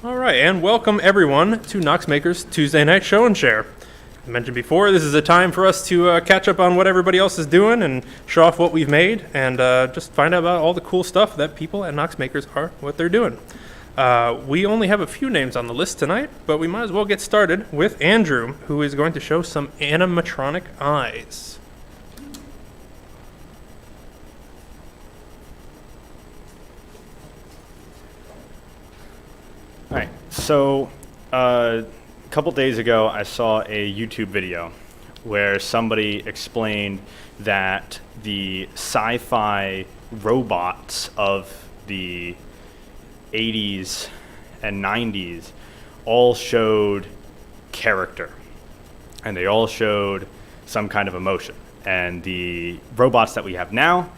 All right, and welcome everyone to Knox Makers Tuesday Night Show and Share. I mentioned before, this is a time for us to catch up on what everybody else is doing and show off what we've made and just find out about all the cool stuff that people at Knox Makers are, what they're doing. We only have a few names on the list tonight, but we might as well get started with Andrew, who is going to show some animatronic eyes. All right, so a couple days ago I saw a YouTube video where somebody explained that the sci-fi robots of the 80s and 90s all showed character, and they all showed some kind of emotion. And the robots that we have now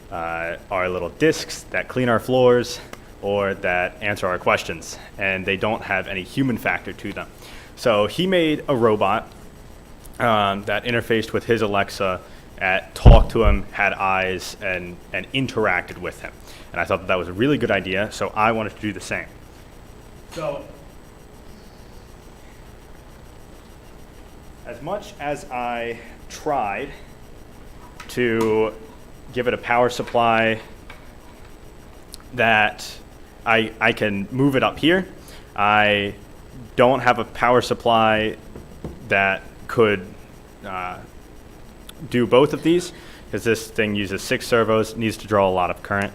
are little discs that clean our floors or that answer our questions, and they don't have any human factor to them. So he made a robot that interfaced with his Alexa, talked to him, had eyes, and interacted with him. And I thought that was a really good idea, so I wanted to do the same. So, as much as I tried to give it a power supply that I can move it up here, I don't have a power supply that could do both of these, because this thing uses 6 servos, needs to draw a lot of current.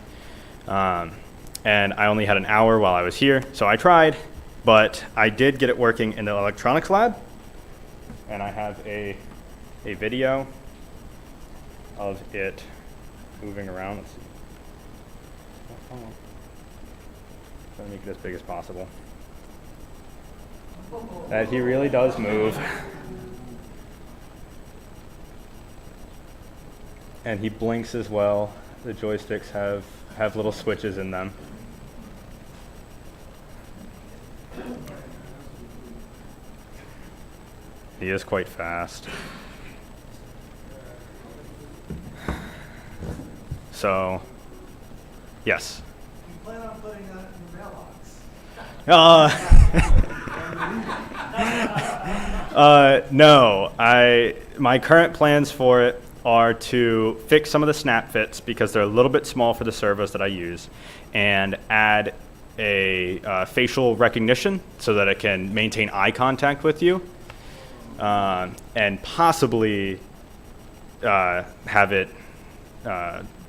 And I only had an hour while I was here, so I tried, but I did get it working in the electronics lab, and I have a video of it moving around. Let's see. Try to make it as big as possible. That he really does move. And he blinks as well. The joysticks have little switches in them. He is quite fast. So, yes. You plan on putting that in the mailbox? No. My current plans for it are to fix some of the snap fits because they're a little bit small for the servos that I use, and add a facial recognition so that it can maintain eye contact with you, and possibly have it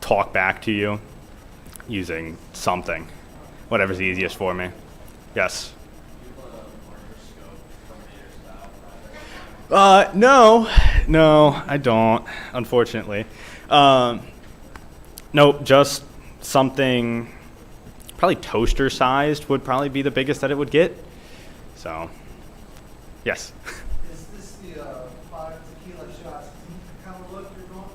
talk back to you using something, whatever's easiest for me. Yes. No, I don't, unfortunately. No, just something probably toaster sized would probably be the biggest that it would get. So, yes. Is this the 5 tequila shots kind of look you're going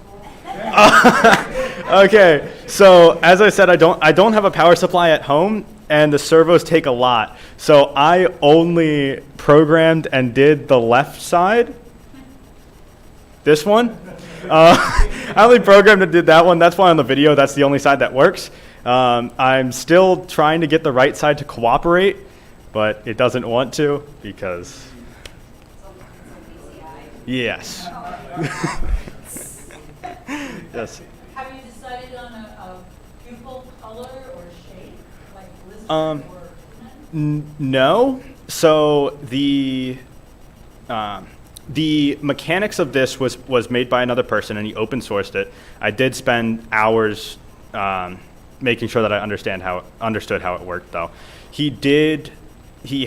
for? Okay, so as I said, I don't have a power supply at home, and the servos take a lot. So I only programmed and did the left side. This one. I only programmed and did that one. That's why on the video, that's the only side that works. I'm still trying to get the right side to cooperate, but it doesn't want to because... Yes. Yes. Have you decided on a pupil color or shape, like lizard or No. So the mechanics of this was made by another person, and he open sourced it. I did spend hours making sure that I understood how it worked, though. He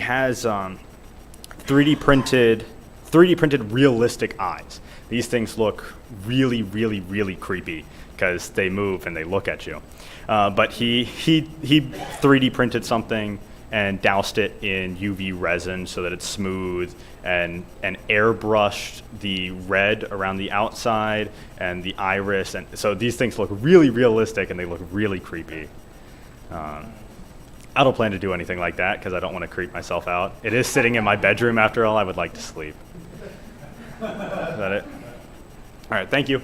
has 3D printed realistic eyes. These things look really, really, really creepy because they move and they look at you. But he 3D printed something and doused it in UV resin so that it's smooth, and airbrushed the red around the outside and the iris. And so these things look really realistic and they look really creepy. I don't plan to do anything like that because I don't want to creep myself out. It is sitting in my bedroom after all. I would like to sleep. Is that it? All right, thank you.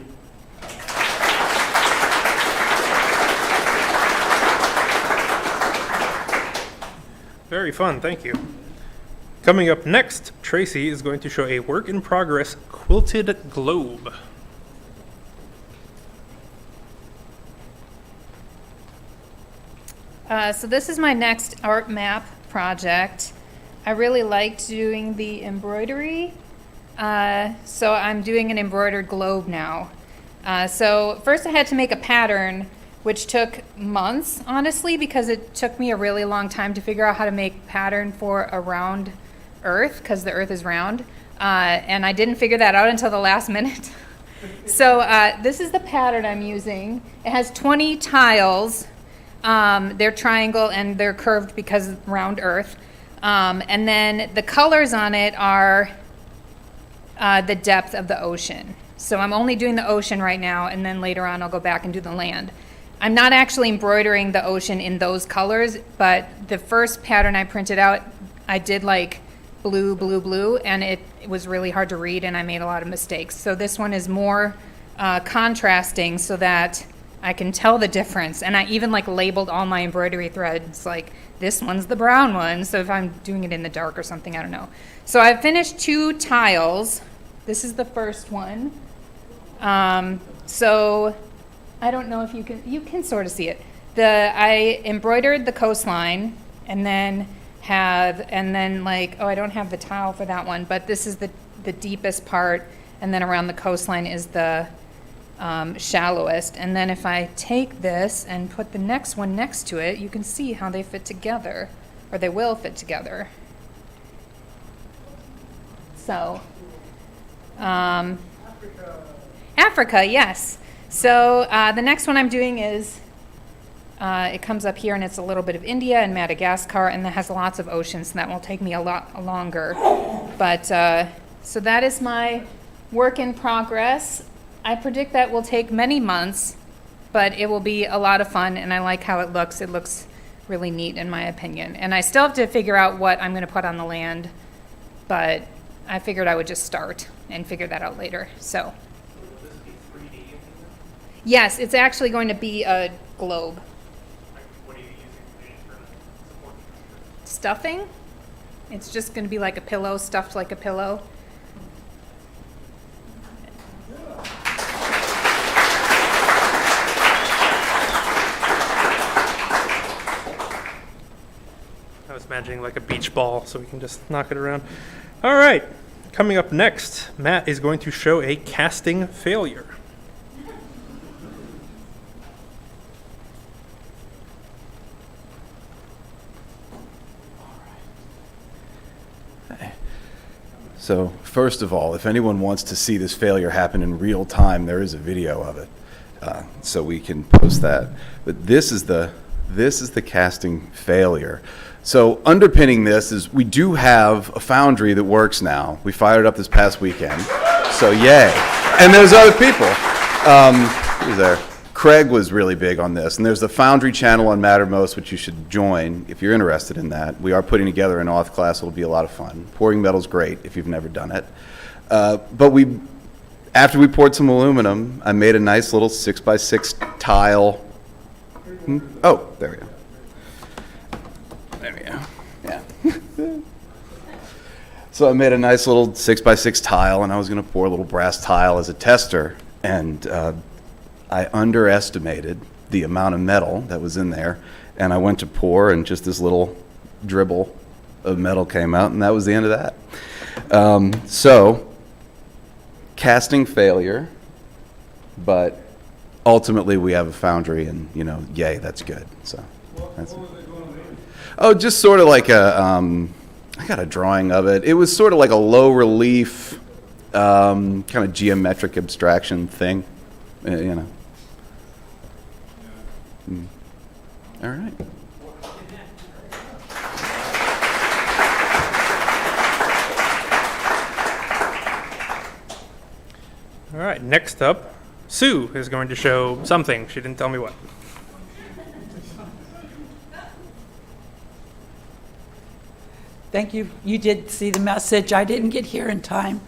Very fun, thank you. Coming up next, Tracy is going to show a work in progress quilted globe. So this is my next art map project. I really liked doing the embroidery, so I'm doing an embroidered globe now. So first I had to make a pattern, which took months, honestly, because it took me a really long time to figure out how to make pattern for a round Earth, because the Earth is round, and I didn't figure that out until the last minute. So this is the pattern I'm using. It has 20 tiles. They're triangle and they're curved because round Earth. And then the colors on it are the depth of the ocean. So I'm only doing the ocean right now, and then later on I'll go back and do the land. I'm not actually embroidering the ocean in those colors, but the first pattern I printed out, I did like blue, blue, blue, and it was really hard to read, and I made a lot of mistakes. So this one is more contrasting so that I can tell the difference. And I even like labeled all my embroidery threads, like this one's the brown one, so if I'm doing it in the dark or something, I don't know. So I've finished 2 tiles. This is the first one. So I don't know if you can sort of see it. I embroidered the coastline, and then I don't have the tile for that one, but this is the deepest part, and then around the coastline is the shallowest. And then if I take this and put the next one next to it, you can see how they fit together, or they will fit together. So, Africa, yes. So the next one I'm doing is, it comes up here and it's a little bit of India and Madagascar, and that has lots of oceans, and that will take me a lot longer. But, so that is my work in progress. I predict that will take many months, but it will be a lot of fun, and I like how it looks. It looks really neat in my opinion. And I still have to figure out what I'm going to put on the land, but I figured I would just start and figure that out later. So, Will this be 3D? yes, it's actually going to be a globe. Like, what are you using for support? Stuffing? It's just going to be like a pillow, stuffed like a pillow. I was imagining like a beach ball so we can just knock it around. All right, coming up next, Matt is going to show a casting failure. So first of all, if anyone wants to see this failure happen in real time, there is a video of it, so we can post that. But this is the casting failure. So underpinning this is we do have a foundry that works now. We fired it up this past weekend, so yay. And there's other people. Who's there? Craig was really big on this, and there's the Foundry channel on Mattermost, which you should join if you're interested in that. We are putting together an auth class. It'll be a lot of fun. Pouring metal's great if you've never done it. But after we poured some aluminum, I made a nice little 6x6 tile. Oh, there we go. There we go. Yeah. So I made a nice little 6x6 tile, and I was going to pour a little brass tile as a tester, and I underestimated the amount of metal that was in there, and I went to pour, and just this little dribble of metal came out, and that was the end of that. So, casting failure, but ultimately we have a foundry, and yay, that's good. So, that's What was it going to be? Oh, just sort of like I got a drawing of it. It was sort of like a low relief, kind of geometric abstraction thing, All right. All right, next up, Sue is going to show something. She didn't tell me what. Thank you. You did see the message. I didn't get here in time,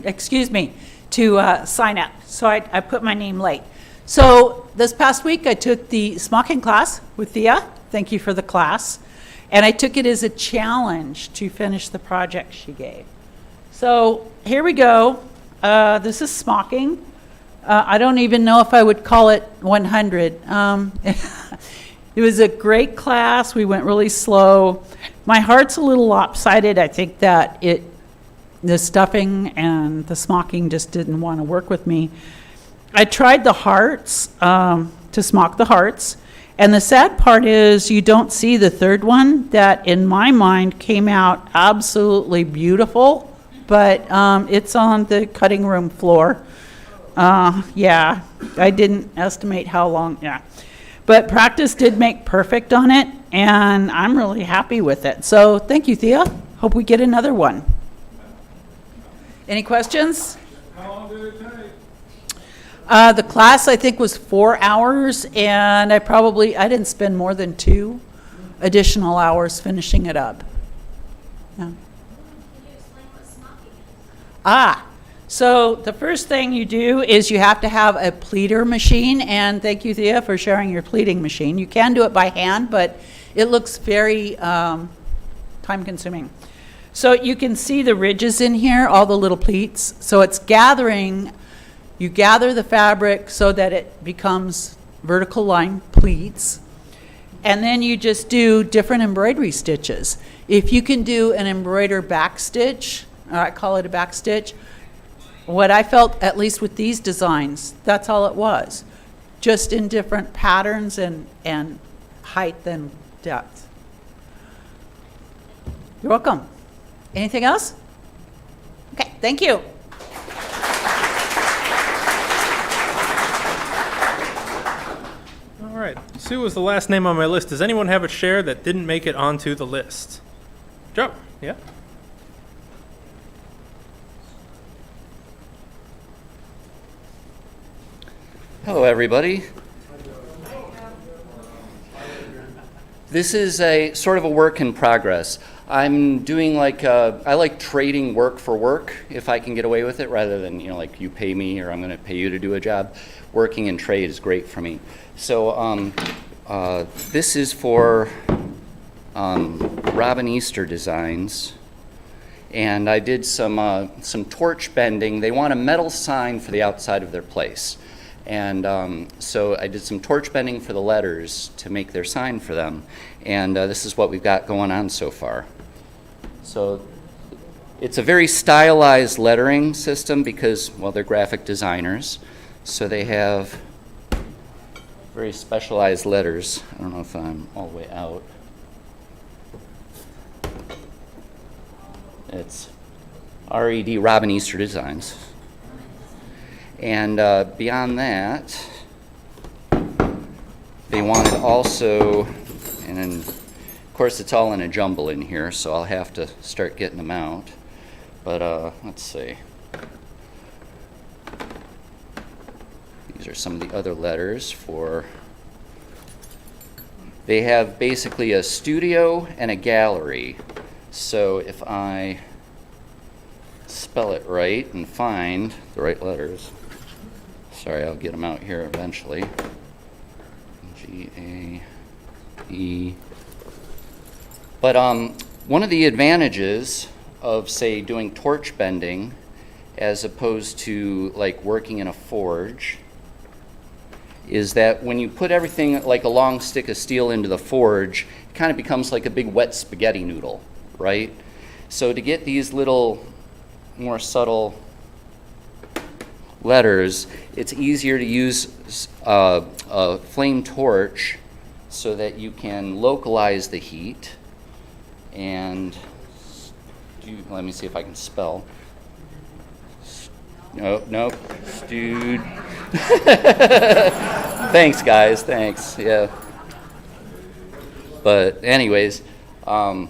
excuse me, to sign up. So I put my name late. So this past week I took the smocking class with Thea. Thank you for the class. And I took it as a challenge to finish the project she gave. So here we go. This is smocking. I don't even know if I would call it 100. It was a great class. We went really slow. My heart's a little lopsided. I think that the stuffing and the smocking just didn't want to work with me. I tried the hearts, to smock the hearts. And the sad part is you don't see the third one that in my mind came out absolutely beautiful, but it's on the cutting room floor. Yeah, I didn't estimate how long, yeah. But practice did make perfect on it, and I'm really happy with it. So thank you, Thea. Hope we get another one. Any questions? How long did it take? The class, I think, was 4 hours, and I didn't spend more than 2 additional hours finishing it up. Yeah. Can you explain what smocking is? So the first thing you do is you have to have a pleater machine, and thank you, Thea, for sharing your pleating machine. You can do it by hand, but it looks very time-consuming. So you can see the ridges in here, all the little pleats. So it's gathering. You gather the fabric so that it becomes vertical line pleats, and then you just do different embroidery stitches. If you can do an embroider back stitch, or I call it a back stitch, what I felt, at least with these designs, that's all it was, just in different patterns and height and depth. You're welcome. Anything else? Okay, thank you. All right. Sue was the last name on my list. Does anyone have a share that didn't make it onto the list? Joe, yeah? Hello, everybody. This is a sort of a work in progress. I'm doing I like trading work for work if I can get away with it, rather than, like you pay me or I'm going to pay you to do a job. Working in trade is great for me. So this is for Robin Easter Designs. And I did some torch bending. They want a metal sign for the outside of their place. And so I did some torch bending for the letters to make their sign for them. And this is what we've got going on so far. So it's a very stylized lettering system because, well, they're graphic designers. So they have very specialized letters. I don't know if I'm all the way out. It's R.E.D. Robin Easter Designs. And beyond that, they wanted also, and then, of course, it's all in a jumble in here, so I'll have to start getting them out. But let's see. These are some of the other letters for. They have basically a studio and a gallery. So if I spell it right and find the right letters. Sorry, I'll get them out here eventually. G-A-E. But one of the advantages of, say, doing torch bending as opposed to like working in a forge is that when you put everything like a long stick of steel into the forge, it kind of becomes like a big wet spaghetti noodle, right? So to get these little more subtle letters, it's easier to use a flame torch so that you can localize the heat and let me see if I can spell. Nope. Stewed. Thanks, guys. Thanks. Yeah. But anyways, and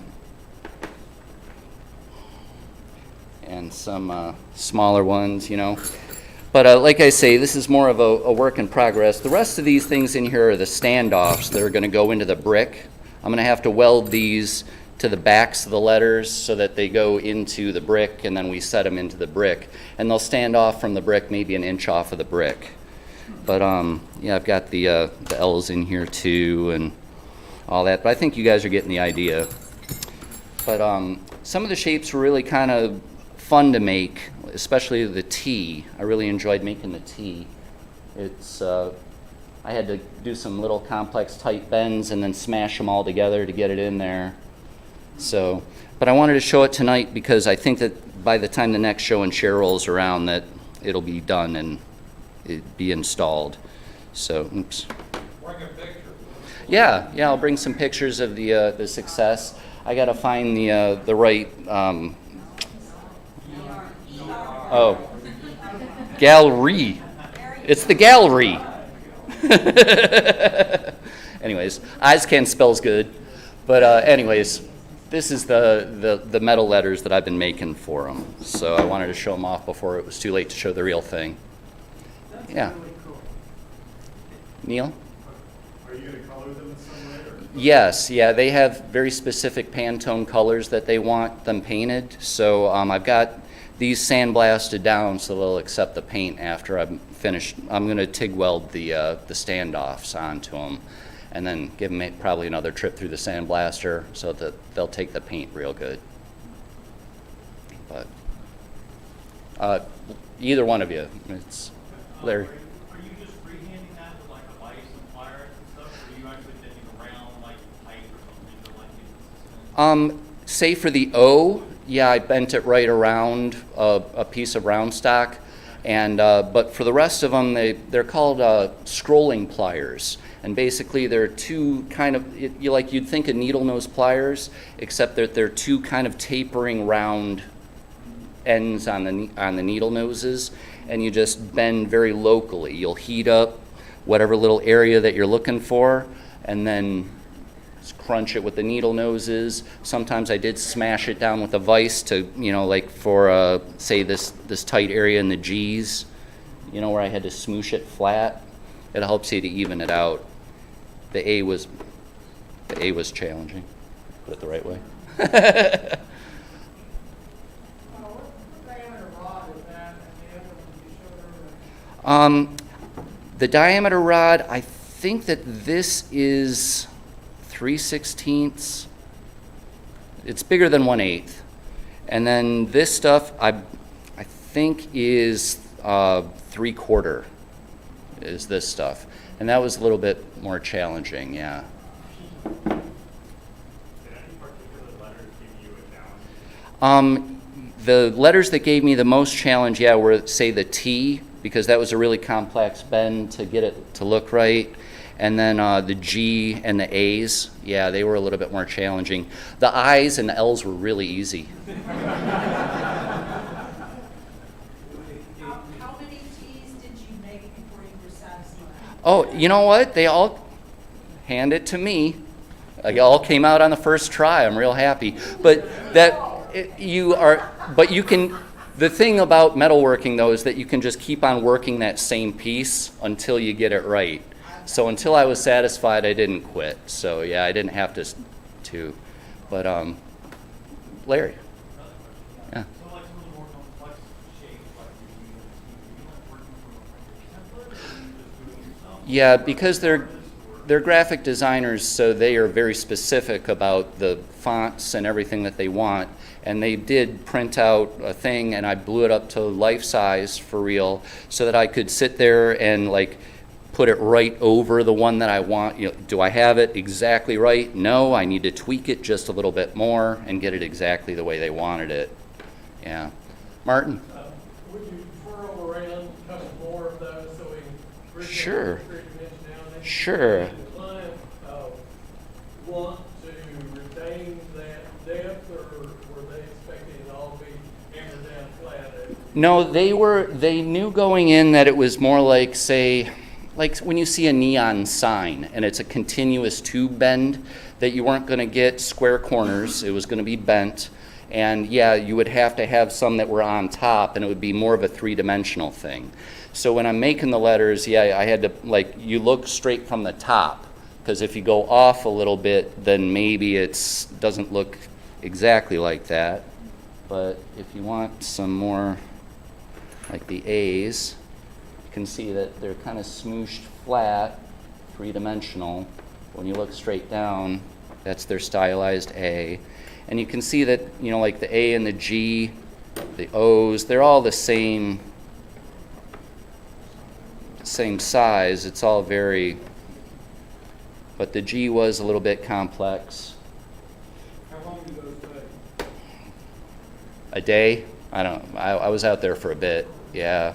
some smaller ones, But like I say, this is more of a work in progress. The rest of these things in here are the standoffs that are going to go into the brick. I'm going to have to weld these to the backs of the letters so that they go into the brick, and then we set them into the brick. And they'll stand off from the brick, maybe an inch off of the brick. But yeah, I've got the L's in here too. And all that, but I think you guys are getting the idea. But some of the shapes were really kind of fun to make, especially the T. I really enjoyed making the T. It's I had to do some little complex tight bends and then smash them all together to get it in there. So, but I wanted to show it tonight because I think that by the time the next show and share rolls around, that it'll be done and it be installed. So, oops. Bring a picture. Yeah, I'll bring some pictures of the success. I gotta find the right gallery. It's the gallery. Anyways, Izcan spells good, but anyways, this is the metal letters that I've been making for them. So I wanted to show them off before it was too late to show the real thing. That's Yeah. really cool. Neil? Are you gonna color them in some way, or? Yes, yeah, they have very specific Pantone colors that they want them painted. So I've got these sandblasted down so they'll accept the paint after I'm finished. I'm going to TIG weld the standoffs onto them and then give them probably another trip through the sandblaster so that they'll take the paint real good. But either one of you, it's Larry. Are you just freehanding that with like a vise and pliers and stuff, or are you actually bending around like pipe or something to like get consistent? Say for the O, yeah, I bent it right around a piece of round stock, and but for the rest of them, they're called scrolling pliers, and basically they're two kind of you'd think of needle nose pliers, except that they're two kind of tapering round ends on the needle noses, and you just bend very locally. You'll heat up whatever little area that you're looking for, and then crunch it with the needle noses. Sometimes I did smash it down with a vise to, like for say this tight area in the G's, where I had to smoosh it flat. It helps you to even it out. The A was challenging. Put it the right way. What diameter rod is that, and the other one you showed earlier? The diameter rod, I think that this is 3/16. It's bigger than 1/8. And then this stuff, I think is 3/4 is this stuff. And that was a little bit more challenging, yeah. Did any particular letters give you a challenge? The letters that gave me the most challenge, were, say, the T, because that was a really complex bend to get it to look right. And then the G and the A's, they were a little bit more challenging. The I's and the L's were really easy. How many T's did you make before you were satisfied? Oh, you know what? They all hand it to me. It all came out on the first try. I'm real happy. But you can. The thing about metalworking though is that you can just keep on working that same piece until you get it right. So until I was satisfied, I didn't quit. So yeah, I didn't have to. But Larry. Yeah. So like some of the more complex shapes, like you like working from a template, or are you just doing it yourself? Yeah, because they're graphic designers, so they are very specific about the fonts and everything that they want. And they did print out a thing, and I blew it up to life size for real, so that I could sit there and like put it right over the one that I want. Do I have it exactly right? No, I need to tweak it just a little bit more and get it exactly the way they wanted it. Yeah. Martin? Would you twirl around, cut more of those so we bring Sure. the three-dimensionality? Sure. And the client want to retain that depth, or were they expecting it all to be hammered down flat? No, they knew going in that it was more like, say, like when you see a neon sign and it's a continuous tube bend, that you weren't going to get square corners, it was going to be bent. And you would have to have some that were on top, and it would be more of a three-dimensional thing. So when I'm making the letters, I had to, you look straight from the top, because if you go off a little bit, then maybe it doesn't look exactly like that. But if you want some more like the A's, you can see that they're kind of smooshed flat, three-dimensional, when you look straight down, that's their stylized A. And you can see that, you know, like the A and the G, the O's, they're all the same size. It's all very, but the G was a little bit complex. How long do those take? A day? I was out there for a bit, yeah.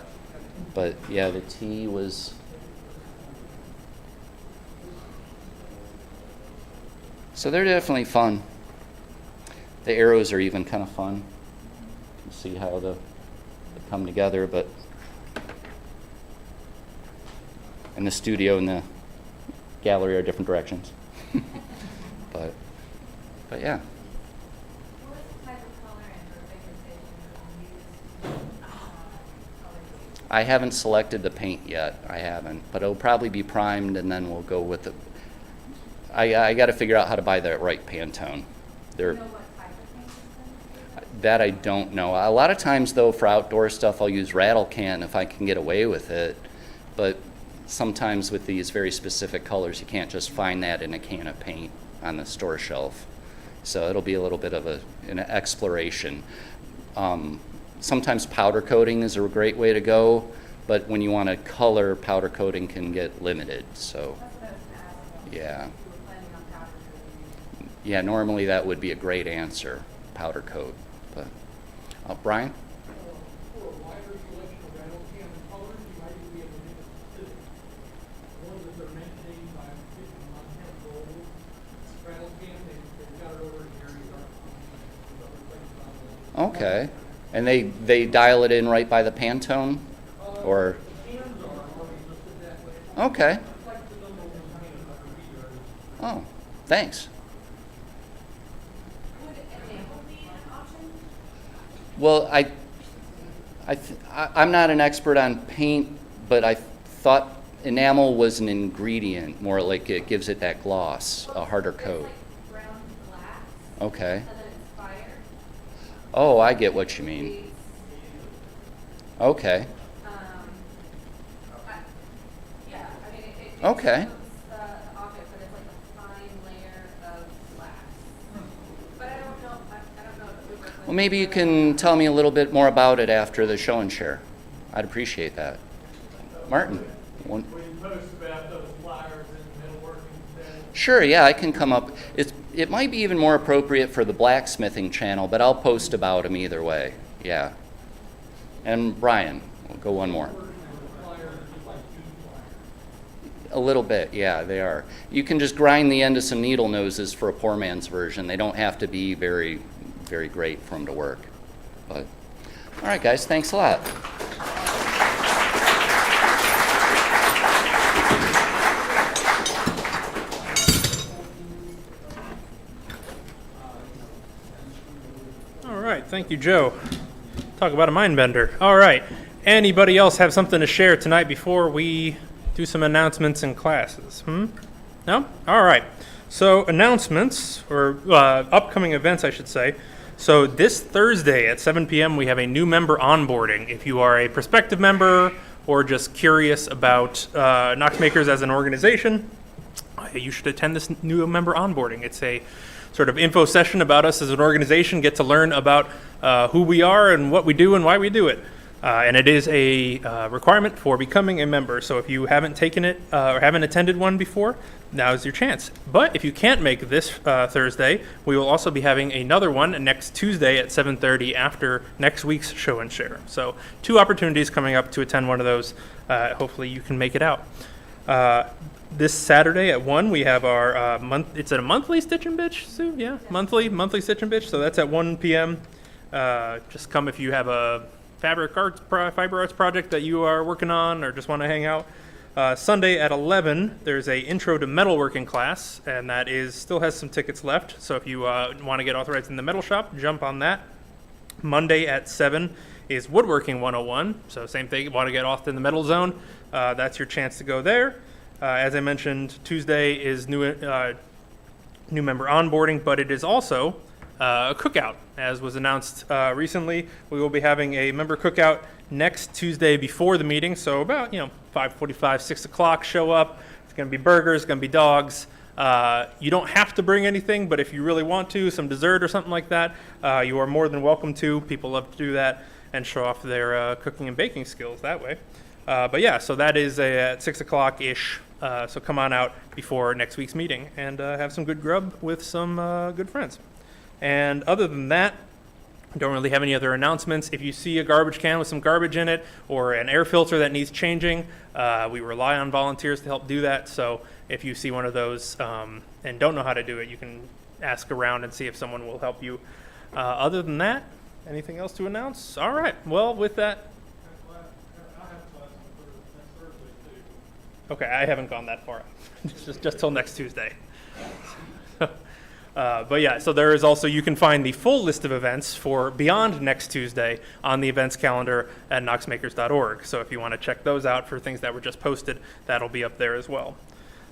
But yeah, the T was, so they're definitely fun. The arrows are even kind of fun. You see how they come together, but and the studio and the gallery are different directions. but yeah. What was the type of color and pigmentation used? I haven't selected the paint yet. I haven't, but it'll probably be primed, and then we'll go with the. I got to figure out how to buy the right Pantone. They're, Do you know what type of paint is going to be? that I don't know. A lot of times, though, for outdoor stuff, I'll use rattle can if I can get away with it. But sometimes with these very specific colors, you can't just find that in a can of paint on the store shelf. So it'll be a little bit of an exploration. Sometimes powder coating is a great way to go, but when you want to color, powder coating can get limited. So, That's what I was asking. yeah. You were planning on powder coating. Yeah, normally that would be a great answer, powder coat. But Brian? For a wider selection of rattle can colors, you might even be able to get specific. One that they're mentioning by picking Montana gold rattle can, they've got it over in areas aren't other places on the. Okay. And they dial it in right by the Pantone? Or? Cans are already listed that way. Okay. It's like the number one can under either. Oh, thanks. Would enamel be an option? Well, I'm not an expert on paint, but I thought enamel was an ingredient, more like it gives it that gloss, a harder coat. It's like brown glass, Okay. and then it's fire. Oh, I get what you mean. Okay. Yeah, I mean, it Okay. shows the object, but it's like a fine layer of glass. But I don't know, I don't know if it would work. Well, maybe you can tell me a little bit more about it after the show and share. I'd appreciate that. Martin? Will you post about those flyers in metalworking today? Sure, yeah, I can come up. It might be even more appropriate for the blacksmithing channel, but I'll post about them either way. Yeah. And Brian, we'll go one more. A little bit, yeah, they are. You can just grind the end of some needle noses for a poor man's version. They don't have to be very, very great for them to work. But, all right, guys, thanks a lot. All right, thank you, Joe. Talk about a mind bender. All right, anybody else have something to share tonight before we do some announcements in classes? No? All right. So announcements, or upcoming events, I should say. So this Thursday at 7 p.m. we have a new member onboarding. If you are a prospective member or just curious about Knox Makers as an organization, you should attend this new member onboarding. It's a sort of info session about us as an organization, get to learn about who we are and what we do and why we do it. And it is a requirement for becoming a member. So if you haven't taken it or haven't attended one before, now's your chance. But if you can't make this Thursday, we will also be having another one next Tuesday at 7:30 after next week's show and share. So 2 opportunities coming up to attend one of those. Hopefully you can make it out. This Saturday at 1, we have our it's a monthly Stitch and Bitch, Sue? Yeah, monthly Stitch and Bitch. So that's at 1 p.m. Just come if you have a fiber arts project that you are working on or just want to hang out. Sunday at 11, there's a intro to metalworking class, and that still has some tickets left. So if you want to get authorized in the metal shop, jump on that. Monday at 7 is woodworking 101. So same thing, want to get off in the metal zone, that's your chance to go there. As I mentioned, Tuesday is new member onboarding, but it is also a cookout. As was announced recently, we will be having a member cookout next Tuesday before the meeting. So about 5:45, 6 o'clock. Show up. It's going to be burgers, going to be dogs. You don't have to bring anything, but if you really want to, some dessert or something like that, you are more than welcome to. People love to do that and show off their cooking and baking skills that way. But yeah, so that is at 6 o'clock-ish. So come on out before next week's meeting and have some good grub with some good friends. And other than that, don't really have any other announcements. If you see a garbage can with some garbage in it or an air filter that needs changing, we rely on volunteers to help do that. So if you see one of those and don't know how to do it, you can ask around and see if someone will help you. Other than that, anything else to announce? All right. Well, with that, I have class on next Thursday too. okay, I haven't gone that far. just till next Tuesday. But yeah, so there is also, you can find the full list of events for beyond next Tuesday on the events calendar at knoxmakers.org. So if you want to check those out for things that were just posted, that'll be up there as well.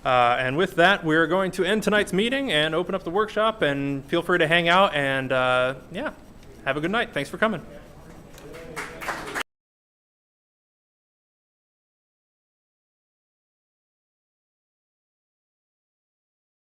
And with that, we're going to end tonight's meeting and open up the workshop, and feel free to hang out and yeah, have a good night. Thanks for coming.